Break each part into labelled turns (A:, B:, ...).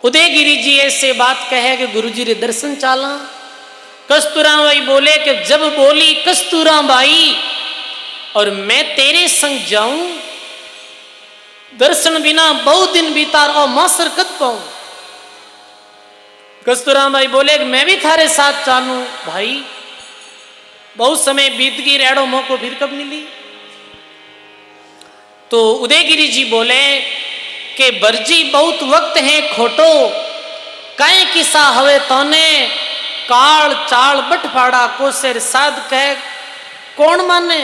A: उदयगिरी जी ऐसे बात कहे कि गुरु जी रे दर्शन चाला। कस्तूरा बाई बोले कि जब बोली कस्तूरा बाई और मैं तेरे संग जाऊं, दर्शन बिना बहुत दिन बीतार और मां सरकत पाऊं। कस्तूरा बाई बोले कि मैं भी थारे साथ चालू। भाई बहुत समय बीत गई, रेड़ो मौको फिर कब मिली। तो उदयगिरी जी बोले कि बरजी बहुत वक्त है खोटो, कई किसा हवे तोने, काल चाल बटफाड़ा को सिर साध कह कौन माने।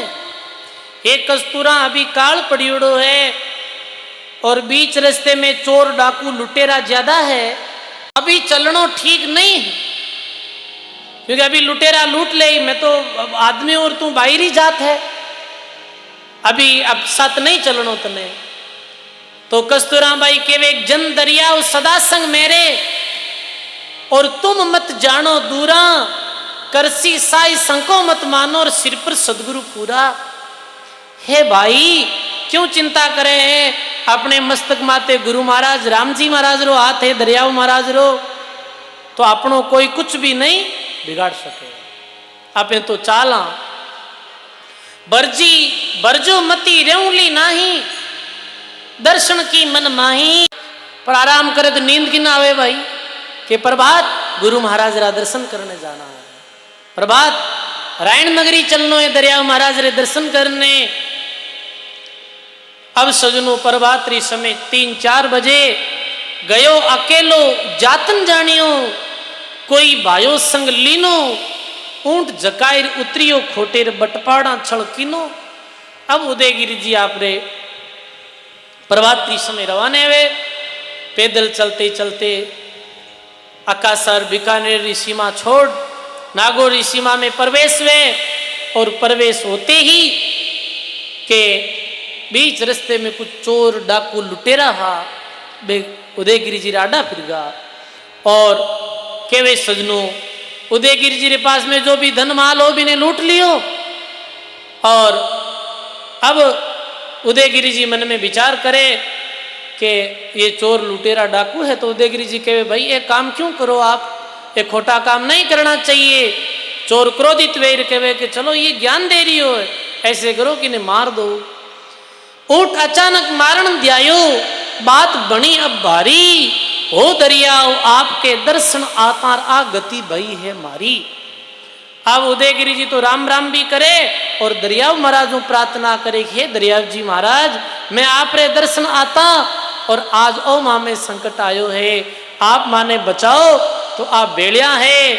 A: एक कस्तूरा अभी काल पड़ियोड़ो है और बीच रास्ते में चोर डाकू लुटेरा ज्यादा है, अभी चलनो ठीक नहीं है, क्योंकि अभी लुटेरा लूट ले, मैं तो आदमी और तू बाहरी जात है, अभी अब सत नहीं चलनो तने। तो कस्तूरा बाई के वे जन दरिया सदा संग मेरे, और तुम मत जानो दूरा, करसी साई संको मत मानो, और सिर पर सदगुरु पूरा। हे भाई क्यों चिंता करे हैं, अपने मस्तक माते गुरु महाराज राम जी महाराज रो हाथ है, दरियाव महाराज रो, तो अपनों कोई कुछ भी नहीं बिगाड़ सके। आपे तो चाला बरजी बरजो मती रेउली नाही, दर्शन की मन माही। पर आराम करे तो नींद की ना आवे भाई, कि प्रभात गुरु महाराज रा दर्शन करने जाना है, प्रभात रायण नगरी चलनो है, दरिया महाराज रे दर्शन करने। अब सजनो प्रभातरी समय 3-4 बजे गयो अकेलो जातन जानियो, कोई भायो संग लीनो, ऊंट जकायर उतरियो खोटेर बटपाड़ा छड़किनो। अब उदयगिरी जी आप रे प्रभातरी समय रवाने हुए, पैदल चलते चलते अकासर बीकानेर सीमा छोड़ नागौर सीमा में प्रवेश हुए, और प्रवेश होते ही के बीच रास्ते में कुछ चोर डाकू लुटेरा हा उदयगिरी जी राडा फिर गा, और केवे सजनो उदयगिरी जी के पास में जो भी धन माल हो भी ने लूट लियो। और अब उदयगिरी जी मन में विचार करे कि ये चोर लुटेरा डाकू है, तो उदयगिरी जी कहे भाई एक काम क्यों करो आप, एक खोटा काम नहीं करना चाहिए। चोर क्रोधित वेर कहे कि चलो ये ज्ञान दे रही हो, ऐसे करो कि इन्हें मार दो। ऊट अचानक मारण दियायो, बात बनी अब भारी, हो दरियाओ आपके दर्शन आतार आ गति भई है मारी। अब उदयगिरी जी तो राम राम भी करे और दरियाव महाराज प्रार्थना करे, हे दरियाव जी महाराज मैं आप रे दर्शन आता, और आज ओ माँ में संकट आयो है, आप माने बचाओ। तो आप बेड़िया है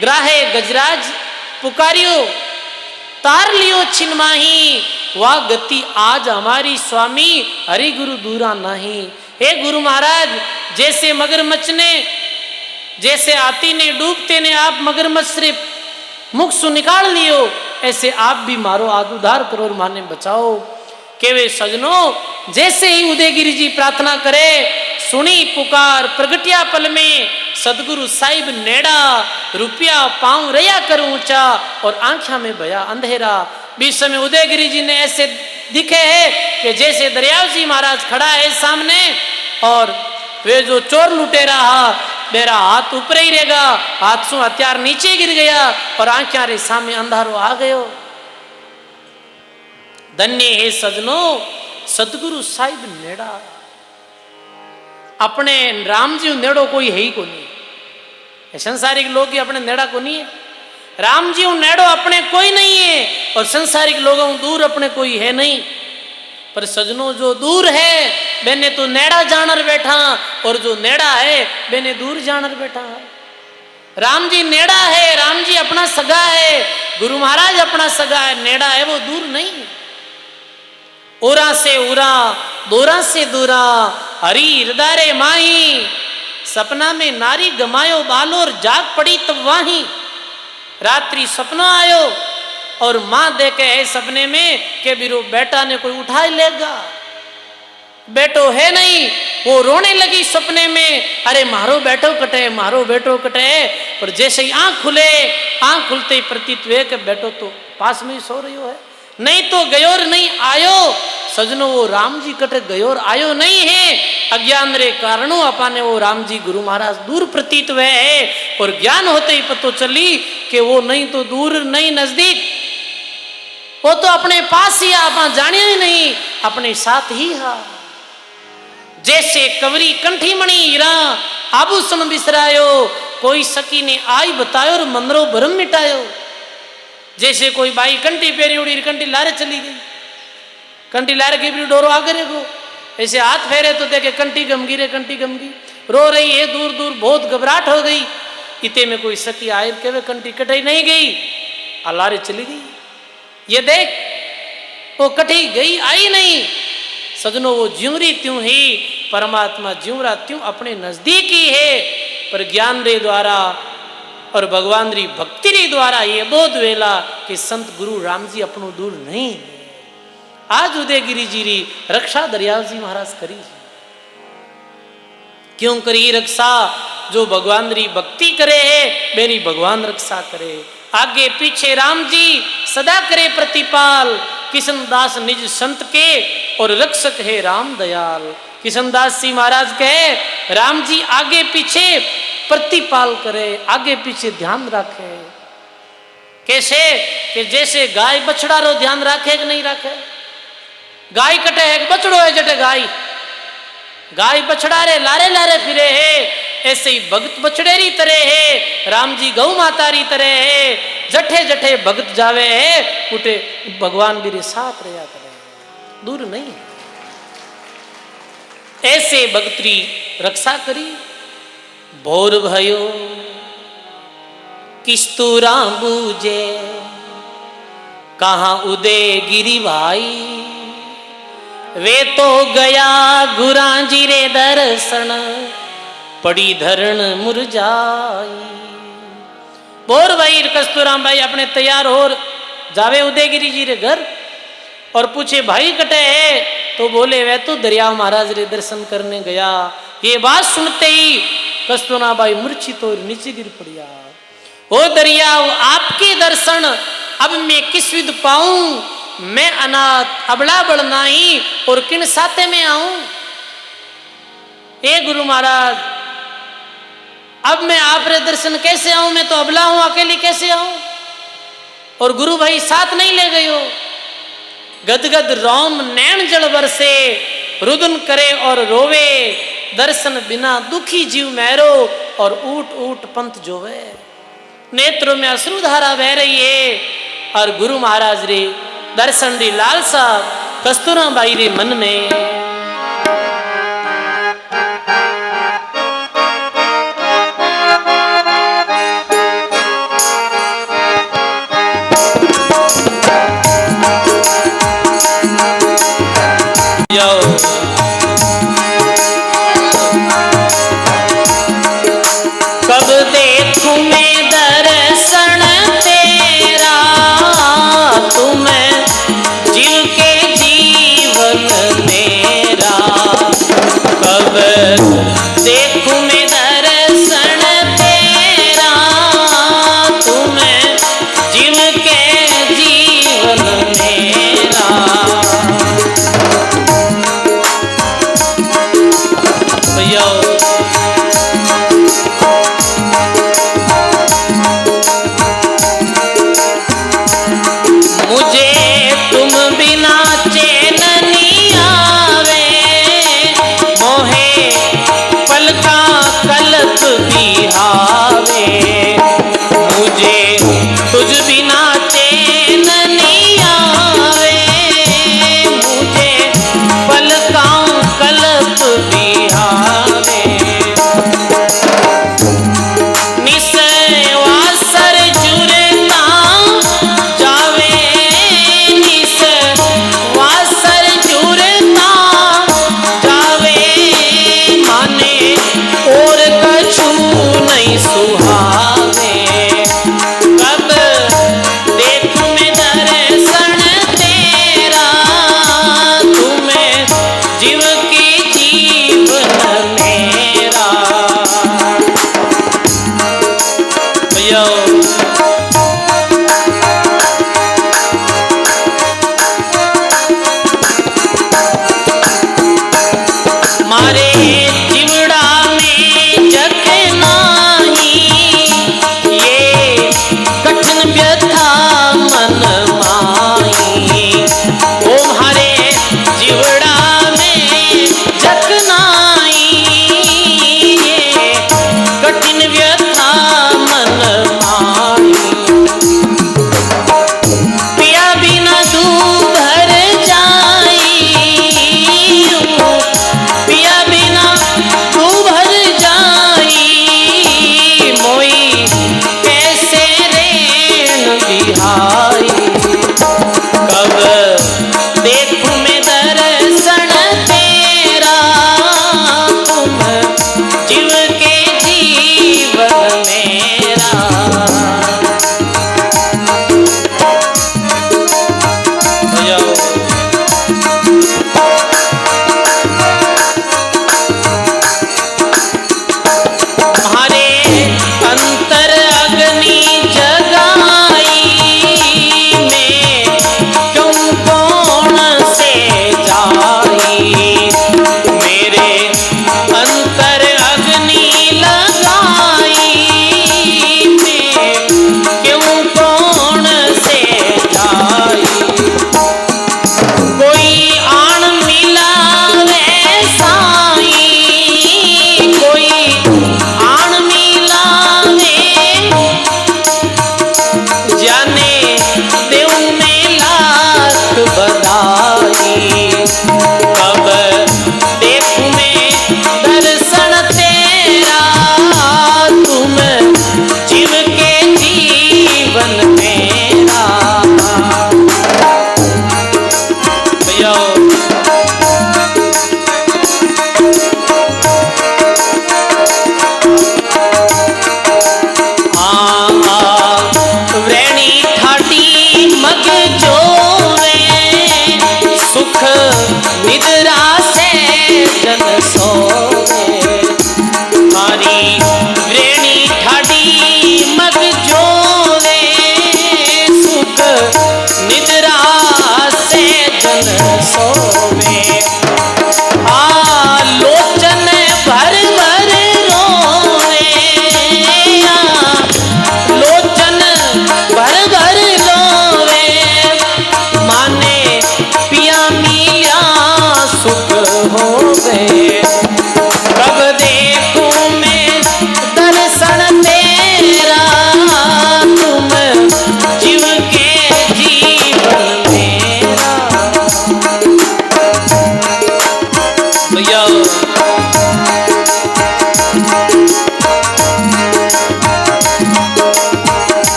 A: ग्राहे गजराज पुकारियो, तार लियो छिनमाही, वाह गति आज हमारी स्वामी हरि गुरु दूरा नहीं। हे गुरु महाराज जैसे मगरमच्छ ने, जैसे हाथी ने डूबते ने आप मगरमच्छ से मुख से निकाल लियो, ऐसे आप भी मारो, आज उद्धार करो और माने बचाओ। केवे सजनो जैसे ही उदयगिरी जी प्रार्थना करे, सुनी पुकार प्रगटिया पल में, सदगुरु साहिब नेड़ा, रुपया पांव रया कर ऊंचा, और आंखा में भया अंधेरा। बीच समय उदयगिरी जी ने ऐसे दिखे है कि जैसे दरियाव जी महाराज खड़ा है सामने, और वे जो चोर लुटे रहा मेरा हाथ ऊपर ही रहेगा, हाथ से हथियार नीचे गिर गया, और आंखा रे सामने अंधारो आ गयो। धन्य है सजनो सदगुरु साहिब नेड़ा, अपने राम जी नेड़ो कोई है ही को नहीं। संसारिक लोग ही अपने नेड़ा को नहीं है, राम जी नेड़ो अपने कोई नहीं है, और संसारिक लोगों दूर अपने कोई है नहीं। पर सजनों जो दूर है मैंने तो नेड़ा जानर बैठा, और जो नेड़ा है मैंने दूर जानर बैठा है। राम जी नेड़ा है, राम जी अपना सगा है, गुरु महाराज अपना सगा है, नेड़ा है वो दूर नहीं है। उरा से उरा दूरा से दूरा, हरी हृदय रे माही, सपना में नारी गमायो बालोर, जाग पड़ी तब वाही। रात्रि सपना आयो और मां देखे है सपने में कि बिरो बेटा ने कोई उठा ही लेगा, बेटो है नहीं। वो रोने लगी सपने में, अरे मारो बेटो कटे, मारो बेटो कटे। पर जैसे ही आंख खुले, आंख खुलते ही प्रतीत हुए कि बेटो तो पास में ही सो रही है, नहीं तो गयोर नहीं आयो। सजनो वो राम जी कट गयो और आयो नहीं है। अज्ञान रे कारणों अपाने वो राम जी गुरु महाराज दूर प्रतीत हुए है और ज्ञान होते ही पतो चली कि वो नहीं तो दूर नहीं नजदीक, वो तो अपने पास ही आप जाने ही नहीं, अपने साथ ही हा। जैसे कवरी कंठी मणि हीरा आभूषण बिसरायो, कोई सकी ने आई बतायो और मंदरो भरम मिटायो। जैसे कोई बाई कंठी पेरी उड़ी कंठी लारे चली गई, कंठी लारे के भी डोरो आगे रे गो, ऐसे हाथ फेरे तो देखे कंठी गमगी रे कंठी गमगी, रो रही है दूर दूर, बहुत घबराहट हो गई। इते में कोई सखी आए के कंठी कटाई नहीं गई, लारे चली गई। ये देख वो कटी गई आई नहीं। सजनो वो ज्यूरी त्यों ही परमात्मा ज्यूरा त्यों अपने नजदीक ही है, पर ज्ञान रे द्वारा और भगवान री भक्ति रे द्वारा ये बोध वेला कि संत गुरु राम जी अपनो दूर नहीं। आज उदयगिरी जी री रक्षा दरियाल जी महाराज करी, क्यों करी रक्षा? जो भगवान री भक्ति करे है मेरी भगवान रक्षा करे। आगे पीछे राम जी सदा करे प्रतिपाल, किशनदास निज संत के और रक्षक है राम दयाल। किशनदास जी महाराज कहे राम जी आगे पीछे प्रतिपाल करे, आगे पीछे ध्यान रखे। कैसे? कि जैसे गाय बछड़ा रो ध्यान रखे कि नहीं रखे। गाय कटे है बछड़ो है जटे गाय, गाय बछड़ा रे लारे लारे फिरे है, ऐसे ही भगत बछड़े री तरह है, राम जी गौ माता री तरह है। जठे जठे भगत जावे है उठे भगवान भी रे साथ रहा करे, दूर नहीं। ऐसे भगतरी रक्षा करी। भोर भयो किस्तूरा बूझे, कहाँ उदयगिरी भाई, वे तो गया गुरांजी रे दर्शन, पड़ी धरण मुरझाई। भोर भाई कस्तूराम भाई अपने तैयार हो जावे उदयगिरी जी रे घर और पूछे भाई कटे है, तो बोले वे तो दरिया महाराज रे दर्शन करने गया। ये बात सुनते ही कस्तूरा भाई मूर्छित और नीचे गिर पड़िया। ओ दरिया आपके दर्शन अब मैं किस विध पाऊं, मैं अनाथ अबला बढ़ना ही और किन साथे में आऊं। ए गुरु महाराज अब मैं आप रे दर्शन कैसे आऊं, मैं तो अबला हूं, अकेली कैसे आऊं। और गुरु भाई साथ नहीं ले गए हो। गदगद रोम नैन जल बरसे, रुदन करे और रोवे, दर्शन बिना दुखी जीव मैरो और ऊट ऊट पंथ जोवे। नेत्रों में अश्रुधारा बह रही है और गुरु महाराज रे दर्शन री लालसा कस्तूरा बाई रे मन में। कब देखूं मैं दर्शन तेरा, तुम्हें जीव के जीवन मेरा। कब देखूं मैं दर्शन तेरा, तुम्हें जीव के जीवन मेरा। भैया मुझे तुम बिना चैन नहीं आवे, मोहे पलका कल्प बिहावे। मुझे तुझ बिना चैन नहीं आवे, मुझे पलका कल्प बिहावे। निसवासर जुरता जावे, निसवासर जुरता जावे, माने और कछु नहीं सुहावे। कब देखूं मैं दर्शन तेरा, तुम्हें जीव की जीवन मेरा। भैया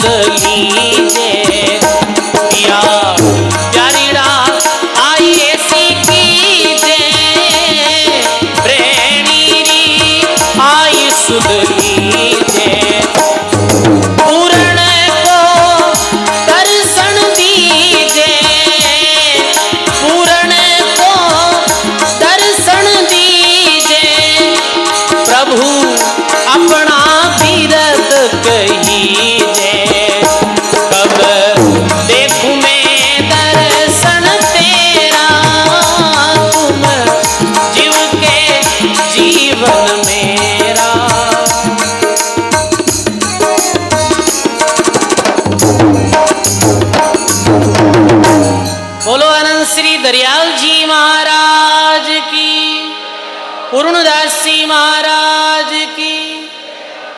A: सुध लीजे पिया प्यारीड़ा आई ऐसी कीजे प्रेमी री आई सुध लीजे पूर्ण को दर्शन दीजे पूर्ण को दर्शन दीजे प्रभु अपना बीरत कहीजे कब देखूं मैं दर्शन तेरा तुम जीव के जीवन मेरा। बोलो अनंत श्री दरियाल जी महाराज की, पूर्णदास जी महाराज की।